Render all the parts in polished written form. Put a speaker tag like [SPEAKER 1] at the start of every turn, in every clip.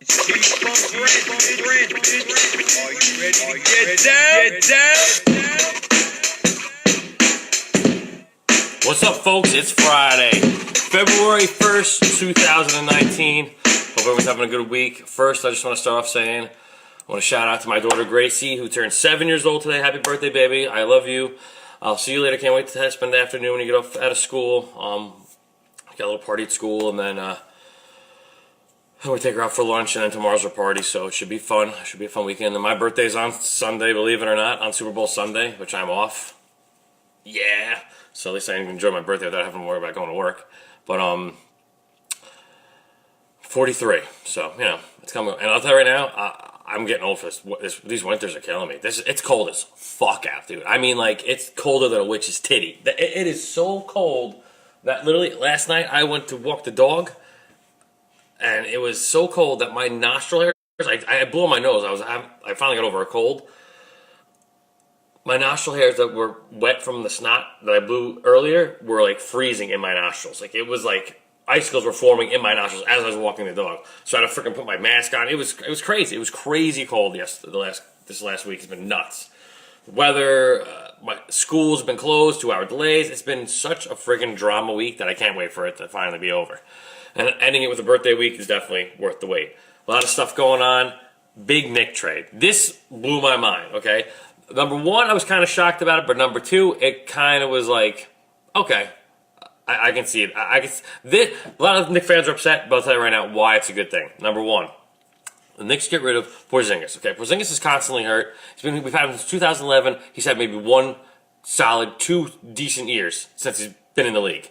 [SPEAKER 1] What's up, folks? It's Friday, February 1st, 2019. Hope everyone's having a good week. First, I just want to start off saying I want to shout out to my daughter Gracie, who turned 7 years old today. Happy birthday, baby. I love you. I'll see you later. Can't wait to spend the afternoon when you get off out of school. Got a little party at school, and then we take her out for lunch, and then tomorrow's our party, so it should be fun. It should be a fun weekend. And my birthday's on Sunday, believe it or not, on Super Bowl Sunday, which I'm off. Yeah. So at least I can enjoy my birthday without having to worry about going to work. But 43. So, you know, it's coming. And I'll tell you right now, I'm getting old for this. These winters are killing me. It's cold as fuck out, dude. I mean, like, it's colder than a witch's titty. It is so cold that literally last night I went to walk the dog, and it was so cold that my nostril hairs, I blew my nose. I finally got over a cold. My nostril hairs that were wet from the snot that I blew earlier were like freezing in my nostrils. Like, it was like icicles were forming in my nostrils as I was walking the dog. So I had to freaking put my mask on. It was crazy. It was crazy cold this last week. It's been nuts. The weather, my school's been closed, 2-hour delays. It's been such a freaking drama week that I can't wait for it to finally be over. And ending it with a birthday week is definitely worth the wait. A lot of stuff going on. Big Nick trade. This blew my mind, okay? Number one, I was kind of shocked about it, but number two, it kind of was like, okay, I can see it. A lot of Knicks fans are upset, but I'll tell you right now why it's a good thing. Number one, the Knicks get rid of Porzingis. Okay, Porzingis is constantly hurt. We've had him since 2011. He's had maybe one solid, 2 decent years since he's been in the league.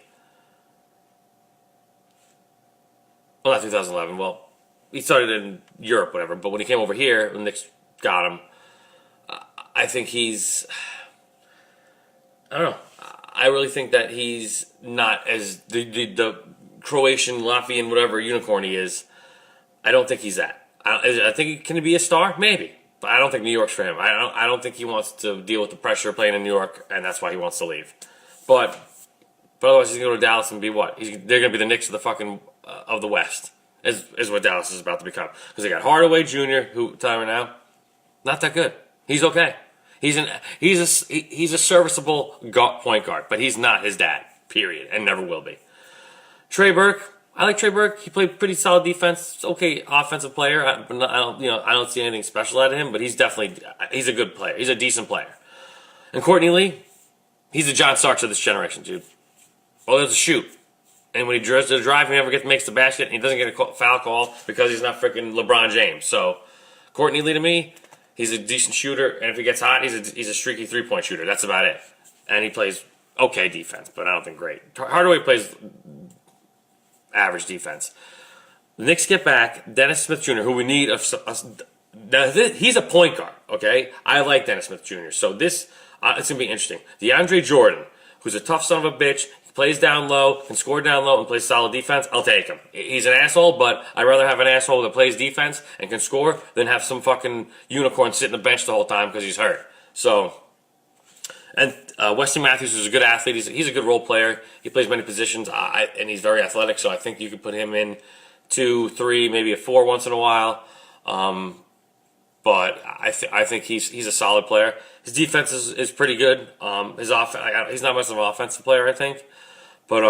[SPEAKER 1] Well, not 2011. Well, he started in Europe, whatever. But when he came over here, the Knicks got him. I think he's, I don't know. I really think that he's not as the Croatian, Latvian, whatever unicorn he is. I don't think he's that. I think he can be a star, maybe, but I don't think New York's for him. I don't think he wants to deal with the pressure of playing in New York, and that's why he wants to leave. But otherwise, he's going to go to Dallas and be what? They're going to be the Knicks of the fucking of the West. Is what Dallas is about to become, because they got Hardaway Jr., who right now, not that good. He's okay. He's a serviceable point guard, but he's not his dad. Period, and never will be. Trey Burke, I like Trey Burke. He played pretty solid defense. Okay, offensive player. I don't see anything special out of him, but he's a good player. He's a decent player. And Courtney Lee, he's the John Starks of this generation, dude. All he does is shoot. And when he drives to the drive, he never makes the basket, and he doesn't get a foul call because he's not freaking LeBron James. So, Courtney Lee to me, he's a decent shooter, and if he gets hot, he's a streaky three-point shooter. That's about it. And he plays okay defense, but I don't think great. Hardaway plays average defense. The Knicks get back Dennis Smith Jr., who we need. He's a point guard, okay? I like Dennis Smith Jr., so this it's going to be interesting. DeAndre Jordan, who's a tough son of a bitch, plays down low, can score down low, and plays solid defense, I'll take him. He's an asshole, but I'd rather have an asshole that plays defense and can score than have some fucking unicorn sit in the bench the whole time because he's hurt. So, and Weston Matthews is a good athlete. He's a good role player. He plays many positions, and he's very athletic, so I think you could put him in 2, 3, maybe a 4 once in a while. But I think he's a solid player. His defense is pretty good. He's not much of an offensive player, I think. But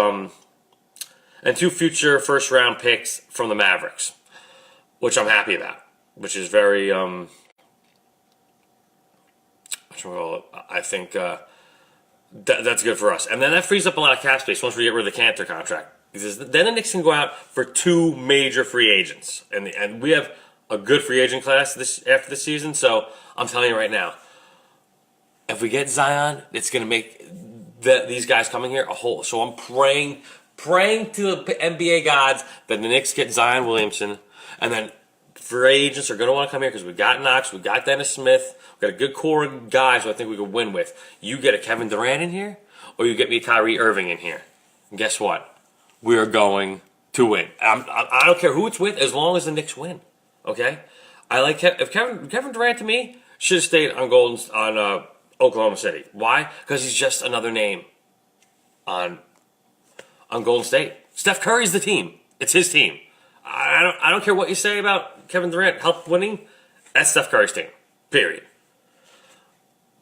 [SPEAKER 1] and 2 future first-round picks from the Mavericks, which I'm happy about, which is very I think that's good for us. And then that frees up a lot of cap space once we get rid of the Cantor contract. Because then the Knicks can go out for 2 major free agents. And we have a good free agent class after this season. So I'm telling you right now, if we get Zion, it's going to make these guys coming here a whole. So I'm praying to the NBA gods that the Knicks get Zion Williamson. And then free agents are going to want to come here because we got Knox, we got Dennis Smith, we got a good core of guys who I think we could win with. You get a Kevin Durant in here, or you get me a Kyrie Irving in here. And guess what? We're going to win. I don't care who it's with, as long as the Knicks win. Okay? I like Kevin Durant to me should have stayed on Oklahoma City. Why? Because he's just another name on Golden State. Steph Curry's the team. It's his team. I don't care what you say about Kevin Durant help winning. That's Steph Curry's team. Period.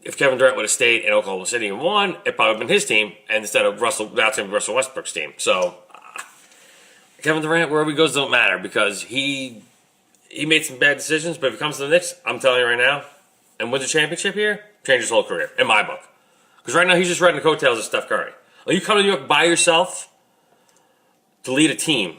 [SPEAKER 1] If Kevin Durant would have stayed in Oklahoma City and won, it probably would have been his team, and instead of Russell, that's going to be Russell Westbrook's team. So Kevin Durant, wherever he goes, don't matter because he made some bad decisions. But if it comes to the Knicks, I'm telling you right now, and wins a championship here, changes his whole career in my book. Because right now he's just riding the coattails of Steph Curry. When you come to New York by yourself to lead a team,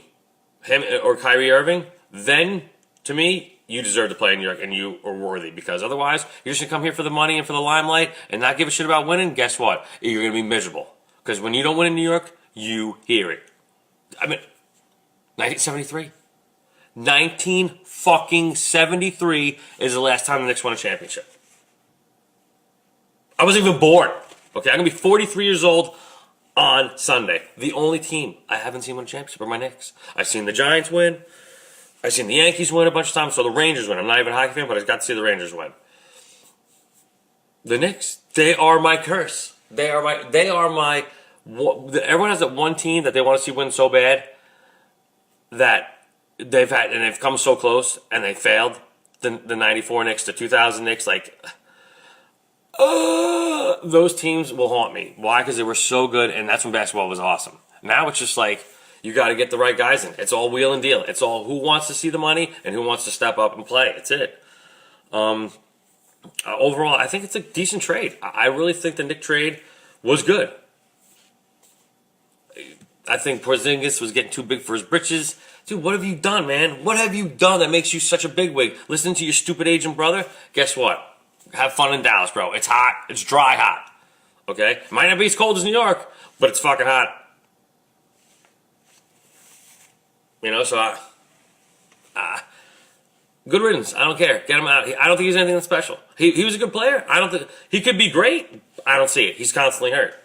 [SPEAKER 1] him or Kyrie Irving, then to me, you deserve to play in New York and you are worthy. Because otherwise, you're just going to come here for the money and for the limelight and not give a shit about winning. Guess what? You're going to be miserable. Because when you don't win in New York, you hear it. I mean, 1973. 1973 is the last time the Knicks won a championship. I wasn't even born. Okay, I'm going to be 43 years old on Sunday. The only team I haven't seen win a championship are my Knicks. I've seen the Giants win. I've seen the Yankees win a bunch of times. So the Rangers win. I'm not even a hockey fan, but I got to see the Rangers win. The Knicks, they are my curse. Everyone has that one team that they want to see win so bad that they've come so close and they failed. The 94 Knicks, the 2000 Knicks, those teams will haunt me. Why? Because they were so good, and that's when basketball was awesome. Now it's just like, you got to get the right guys in. It's all wheel and deal. It's all who wants to see the money and who wants to step up and play. That's it. Overall, I think it's a decent trade. I really think the Knick trade was good. I think Porzingis was getting too big for his britches. Dude, what have you done, man? What have you done that makes you such a bigwig? Listen to your stupid agent brother? Guess what? Have fun in Dallas, bro. It's hot. It's dry hot. Okay? Might not be as cold as New York, but it's fucking hot. So good riddance. I don't care. Get him out. I don't think he's anything that special. He was a good player. I don't think he could be great. I don't see it. He's constantly hurt.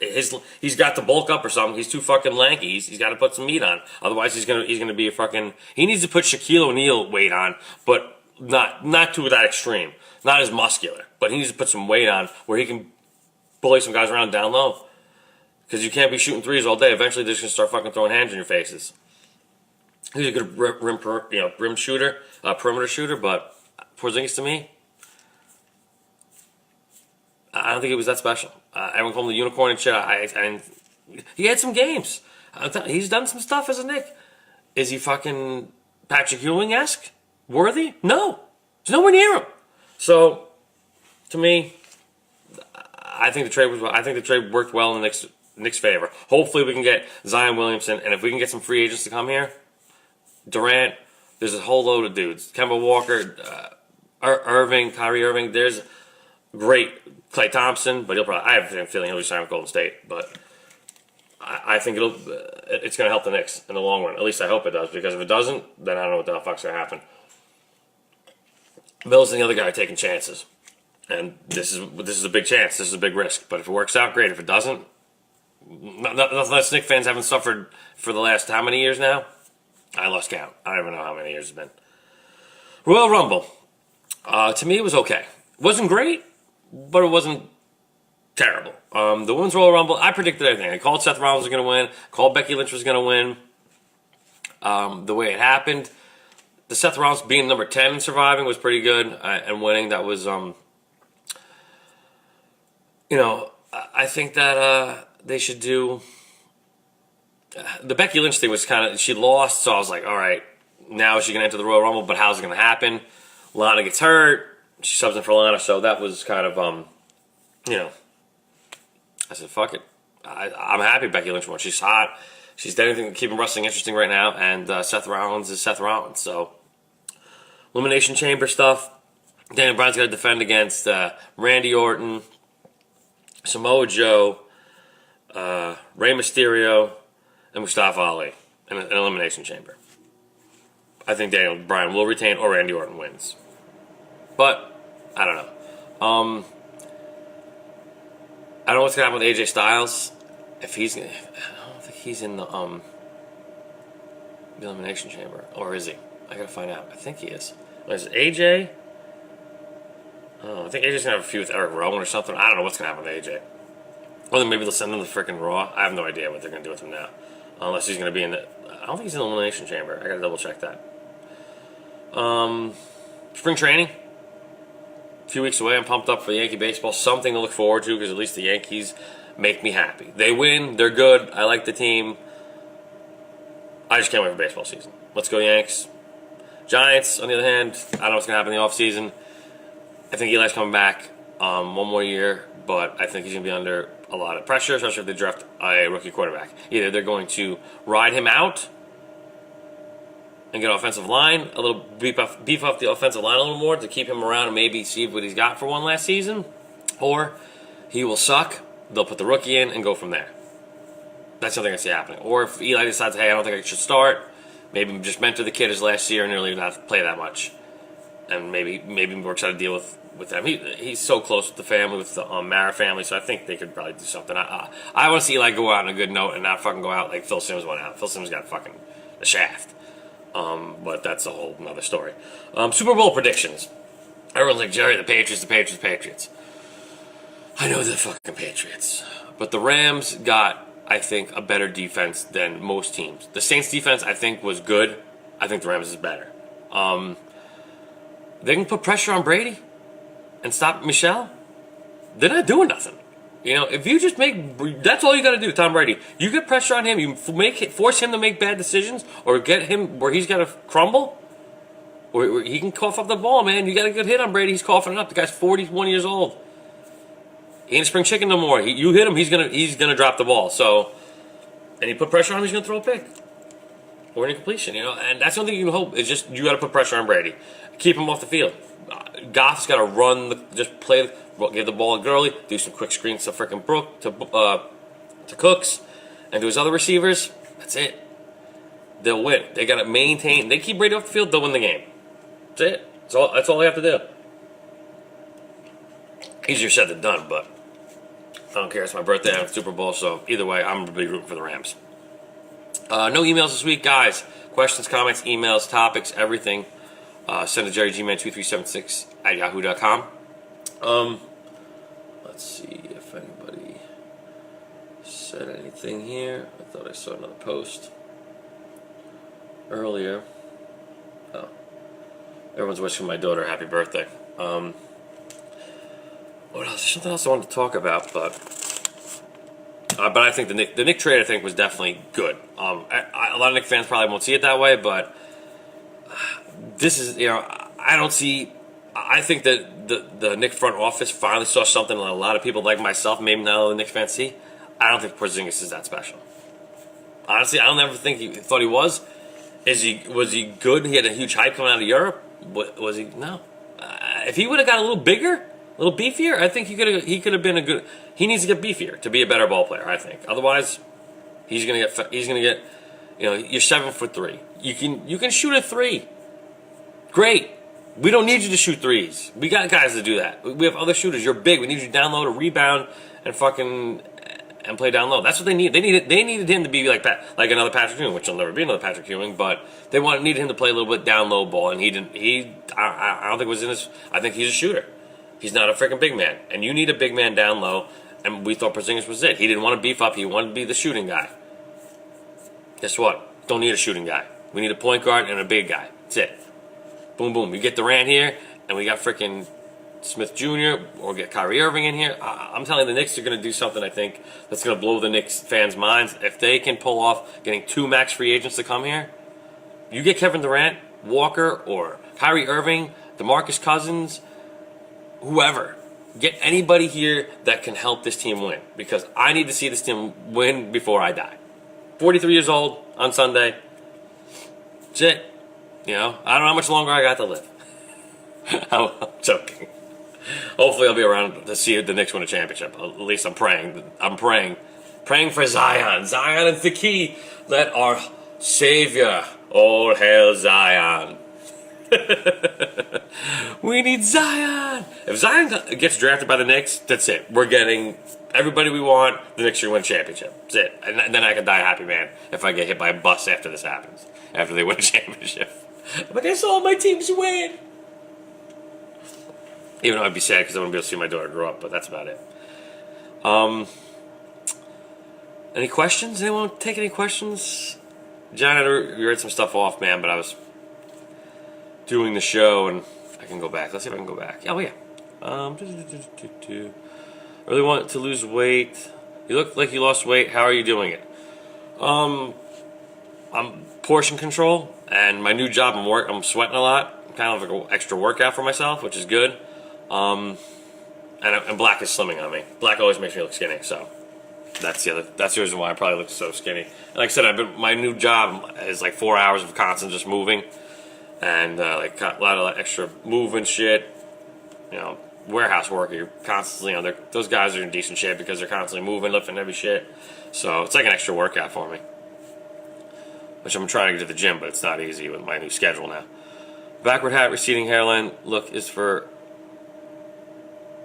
[SPEAKER 1] He's got to bulk up or something. He's too fucking lanky. He's got to put some meat on. Otherwise, he's gonna be a fucking. He needs to put Shaquille O'Neal weight on, but not to that extreme. Not as muscular, but he needs to put some weight on where he can bully some guys around down low. Because you can't be shooting threes all day. Eventually, they're just gonna start fucking throwing hands in your faces. He's a good rim shooter, perimeter shooter, but Porzingis to me, I don't think it was that special. Everyone called him the unicorn and shit. He had some games. He's done some stuff as a Knick. Is he fucking Patrick Ewing-esque? Worthy? No. There's nowhere near him. So, to me, I think the trade worked well in the Knicks' favor. Hopefully, we can get Zion Williamson, and if we can get some free agents to come here, Durant, there's a whole load of dudes. Kemba Walker, Irving, Kyrie Irving. There's great Klay Thompson, but I have a feeling he'll be signed with Golden State. But I think it's going to help the Knicks in the long run. At least I hope it does, because if it doesn't, then I don't know what the fuck's going to happen. Bill's the other guy taking chances, and this is a big chance. This is a big risk. But if it works out, great. If it doesn't, nothing that Knicks fans haven't suffered for the last how many years now? I lost count. I don't even know how many years it's been. Royal Rumble. To me, it was okay. It wasn't great, but it wasn't terrible. The Women's Royal Rumble, I predicted everything. I called Seth Rollins was going to win. Called Becky Lynch was going to win. The way it happened, the Seth Rollins being number 10 and surviving was pretty good, and winning, that was, I think that they should do... The Becky Lynch thing was kind of... She lost, so I was like, all right, now is she going to enter the Royal Rumble, but how's it going to happen? Lana gets hurt. She subs in for Lana, so that was kind of, I said, fuck it. I'm happy Becky Lynch won. She's hot. She's done anything to keep wrestling interesting right now, and Seth Rollins is Seth Rollins. So, Elimination Chamber stuff. Daniel Bryan's got to defend against Randy Orton, Samoa Joe, Rey Mysterio, and Mustafa Ali in an Elimination Chamber. I think Daniel Bryan will retain or Randy Orton wins. But, I don't know. I don't know what's going to happen with AJ Styles. I don't think he's in the Elimination Chamber. Or is he? I got to find out. I think he is. Is it AJ? I think AJ's going to have a feud with Eric Rowan or something. I don't know what's going to happen with AJ. Or then maybe they'll send him to freaking Raw. I have no idea what they're going to do with him now. Unless he's going to be in the... I don't think he's in the Elimination Chamber. I gotta double check that. Spring training. A few weeks away. I'm pumped up for the Yankee baseball. Something to look forward to because at least the Yankees make me happy. They win. They're good. I like the team. I just can't wait for baseball season. Let's go Yanks. Giants, on the other hand, I don't know what's going to happen in the offseason. I think Eli's coming back one more year, but I think he's going to be under a lot of pressure, especially if they draft a rookie quarterback. Either they're going to ride him out and get an offensive line, a little beef up the offensive line a little more to keep him around and maybe see what he's got for one last season, or he will suck, they'll put the rookie in and go from there. That's something I see happening. Or if Eli decides, hey, I don't think I should start, maybe just mentor the kid his last year and really not play that much. And maybe works out a deal with them. He's so close with the family, with the Mara family, so I think they could probably do something. I want to see Eli go out on a good note and not fucking go out like Phil Simms went out. Phil Simms got fucking the shaft. But that's a whole nother story. Super Bowl predictions. Everyone's like, Jerry, the Patriots. I know the fucking Patriots. But the Rams got, I think, a better defense than most teams. The Saints defense, I think, was good. I think the Rams is better. They can put pressure on Brady and stop Michelle. They're not doing nothing. You know, if you just that's all you got to do, Tom Brady. You get pressure on him, you force him to make bad decisions, or get him where he's got to crumble, or he can cough up the ball, man. You got a good hit on Brady, he's coughing it up. The guy's 41 years old. He ain't a spring chicken no more. You hit him, he's gonna drop the ball. So, and you put pressure on him, he's gonna throw a pick or an incompletion. You know, and that's the only thing you can hope is just you got to put pressure on Brady, keep him off the field. Goff's got to run, just play, give the ball to Gurley, do some quick screens to frickin' Brook, to Cooks, and to his other receivers. That's it. They'll win. They got to maintain. They keep Brady off the field, they'll win the game. That's it. That's all they have to do. Easier said than done, but I don't care. It's my birthday. I have the Super Bowl, so either way, I'm going to be rooting for the Rams. No emails this week, guys. Questions, comments, emails, topics, everything. Send to JerryGman2376 at yahoo.com. Let's see if anybody said anything here. I thought I saw another post earlier. Oh, everyone's wishing my daughter a happy birthday. What else? There's something else I wanted to talk about, but I think the Nick trade I think was definitely good. A lot of Nick fans probably won't see it that way, but this is, I think that the Nick front office finally saw something that a lot of people like myself, maybe not all the Nick fans see. I don't think Porzingis is that special. Honestly, I don't ever think he thought he was. Was he good? He had a huge hype coming out of Europe. Was he? No. If he would have got a little bigger, a little beefier, I think he could have been a good. He needs to get beefier to be a better ball player. I think. Otherwise, he's gonna get. You know, you're 7'3". You can shoot a three. Great. We don't need you to shoot threes. We got guys to do that. We have other shooters. You're big. We need you down low to rebound and play down low. That's what they need. They needed him to be like another Patrick Ewing, which will never be another Patrick Ewing, but they needed him to play a little bit down low ball, and he didn't. I don't think it was in his. I think he's a shooter. He's not a freaking big man, and you need a big man down low. And we thought Porzingis was it. He didn't want to beef up. He wanted to be the shooting guy. Guess what? Don't need a shooting guy. We need a point guard and a big guy. That's it. Boom, boom. You get Durant here, and we got freaking Smith Jr. or get Kyrie Irving in here. I'm telling you, the Knicks are going to do something, I think, that's going to blow the Knicks fans' minds. If they can pull off getting 2 max free agents to come here, you get Kevin Durant, Walker, or Kyrie Irving, DeMarcus Cousins, whoever. Get anybody here that can help this team win, because I need to see this team win before I die. 43 years old on Sunday. That's it. You know, I don't know how much longer I got to live. I'm joking. Hopefully I'll be around to see the Knicks win a championship. At least I'm praying. Praying for Zion. Zion is the key. Let our Savior, all hail Zion. We need Zion. If Zion gets drafted by the Knicks, that's it. We're getting everybody we want. The Knicks should win a championship. That's it. And then I can die a happy man if I get hit by a bus after this happens. After they win a championship. I'm like, I saw my teams win. Even though I'd be sad because I wouldn't be able to see my daughter grow up, but that's about it. Any questions? Anyone take any questions? John had read some stuff off, man, but I was doing the show, and I can go back. Let's see if I can go back. Oh, yeah. I really want to lose weight. You look like you lost weight. How are you doing it? I'm portion control, and my new job, I'm sweating a lot. Kind of like an extra workout for myself, which is good. And black is slimming on me. Black always makes me look skinny, so that's the reason why I probably look so skinny. And like I said, my new job is like 4 hours of constant just moving, and like a lot of extra moving shit. You know, warehouse work. You're constantly, those guys are in decent shape because they're constantly moving, lifting heavy shit. So it's like an extra workout for me, which I'm trying to get to the gym, but it's not easy with my new schedule now. Backward hat, receding hairline look is for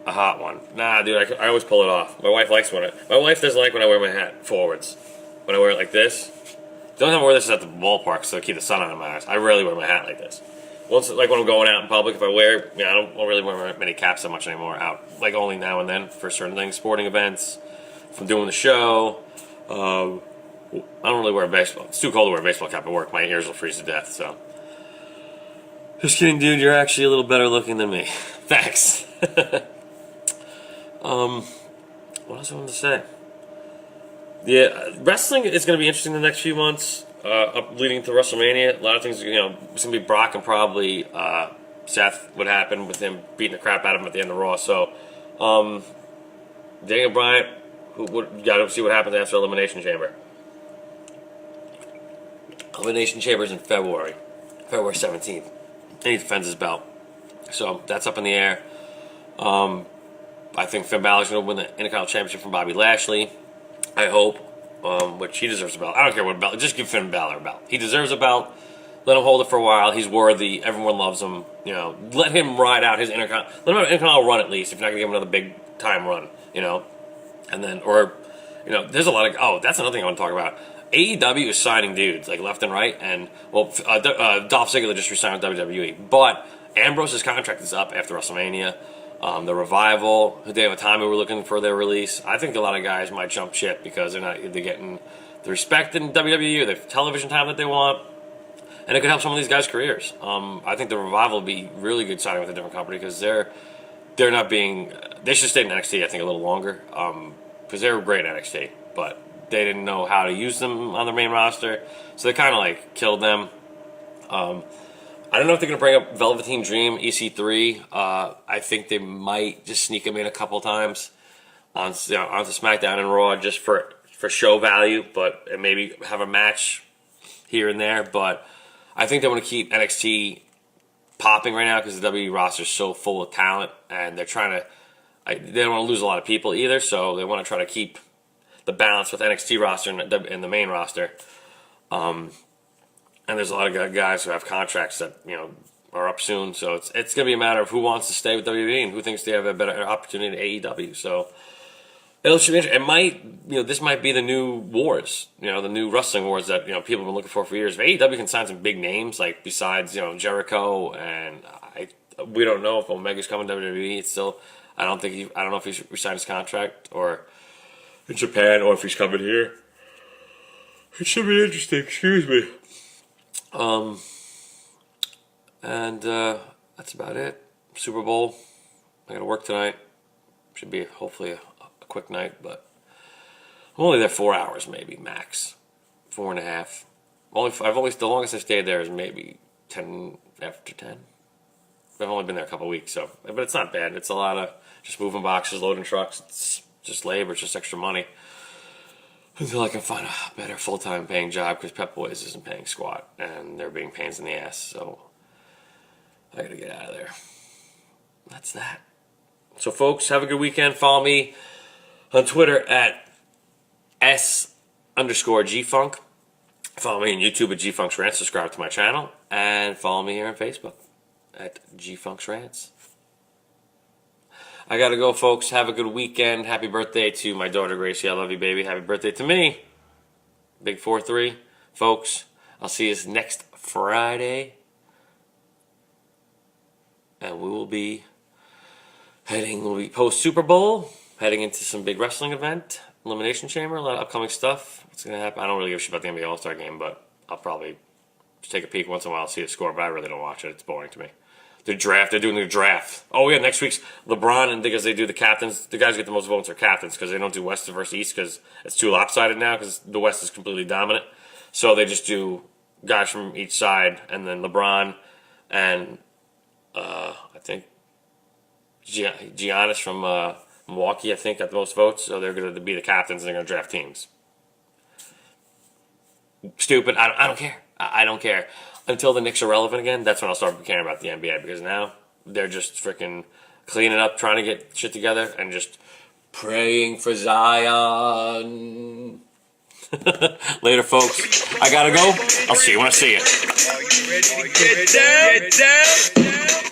[SPEAKER 1] a hot one. Nah, dude, I always pull it off. My wife likes my wife doesn't like when I wear my hat forwards. When I wear it like this. The only time I wear this is at the ballpark, so I keep the sun out of my eyes. I rarely wear my hat like this. Once, like when I'm going out in public, if I wear, I don't really wear many caps that much anymore out. Like only now and then for certain things, sporting events, if I'm doing the show. I don't really wear a baseball. It's too cold to wear a baseball cap at work. My ears will freeze to death, so. Just kidding, dude. You're actually a little better looking than me. Thanks. What else I wanted to say? Yeah, wrestling is going to be interesting the next few months, up leading to WrestleMania. A lot of things, it's going to be Brock and probably Seth. What happened with him beating the crap out of him at the end of Raw? So, Daniel Bryan, you got to see what happens after Elimination Chamber. Elimination Chamber is in February 17th, and he defends his belt. So that's up in the air. I think Finn Balor's going to win the Intercontinental Championship from Bobby Lashley. I hope, which he deserves a belt. I don't care what belt. Just give Finn Balor a belt. He deserves a belt. Let him hold it for a while. He's worthy. Everyone loves him. Let him ride out his Intercontinental. Let him have an Intercontinental run at least. If you're not going to give him another big time run, and then there's a lot of. Oh, that's another thing I want to talk about. AEW is signing dudes like left and right, and Dolph Ziggler just resigned with WWE, but Ambrose's contract is up after WrestleMania. The Revival, Hideo Itami were looking for their release. I think a lot of guys might jump ship because they're getting the respect in WWE or the television time that they want, and it could help some of these guys' careers. I think the Revival would be really good signing with a different company because they're not being. They should stay in NXT. I think a little longer because they were great at NXT, but they didn't know how to use them on their main roster, so they kind of like killed them. I don't know if they're going to bring up Velveteen Dream, EC3. I think they might just sneak him in a couple times onto SmackDown and Raw just for show value, and maybe have a match here and there. But I think they want to keep NXT popping right now because the WWE roster is so full of talent, and they're trying to. They don't want to lose a lot of people either, so they want to try to keep the balance with NXT roster and the main roster. And there's a lot of guys who have contracts that are up soon, so it's going to be a matter of who wants to stay with WWE and who thinks they have a better opportunity in AEW. So it should be interesting. It might this might be the new wars, the new wrestling wars that people have been looking for years. If AEW can sign some big names like besides Jericho, and we don't know if Omega's coming to WWE. It's still I don't know if he's resigned his contract or in Japan or if he's coming here. It should be interesting. Excuse me. And that's about it. Super Bowl. I gotta work tonight. Should be hopefully a quick night, but I'm only there 4 hours, maybe max, 4.5. The longest I stayed there is maybe 10 after 10. I've only been there a couple weeks, but it's not bad. It's a lot of just moving boxes, loading trucks. It's just labor. It's just extra money. Until I can find a better full-time paying job because Pep Boys isn't paying squat and they're being pains in the ass. So I gotta get out of there. That's that. So folks, have a good weekend. Follow me on Twitter at S_Gfunk. Follow me on YouTube at Gfunk's Rants. Subscribe to my channel. And follow me here on Facebook at Gfunk's Rants. I gotta go, folks. Have a good weekend. Happy birthday to my daughter, Gracie. I love you, baby. Happy birthday to me. Big 4-3. Folks, I'll see you next Friday. And we'll be post-Super Bowl, heading into some big wrestling event, Elimination Chamber, a lot of upcoming stuff. What's going to happen? I don't really give a shit about the NBA All-Star game, but I'll probably take a peek once in a while, see the score, but I really don't watch it. It's boring to me. The draft, they're doing the draft. Oh yeah, next week's LeBron, and because they do the captains, the guys get the most votes are captains because they don't do West versus East because it's too lopsided now because the West is completely dominant. So they just do guys from each side, and then LeBron and I think Giannis from Milwaukee, I think, got the most votes. So they're going to be the captains and they're going to draft teams. Stupid. I don't care. I don't care. Until the Knicks are relevant again, that's when I'll start caring about the NBA because now they're just freaking cleaning up, trying to get shit together, and just praying for Zion. Later, folks. I gotta go. I'll see you when I see you.
[SPEAKER 2] Are you ready to get down?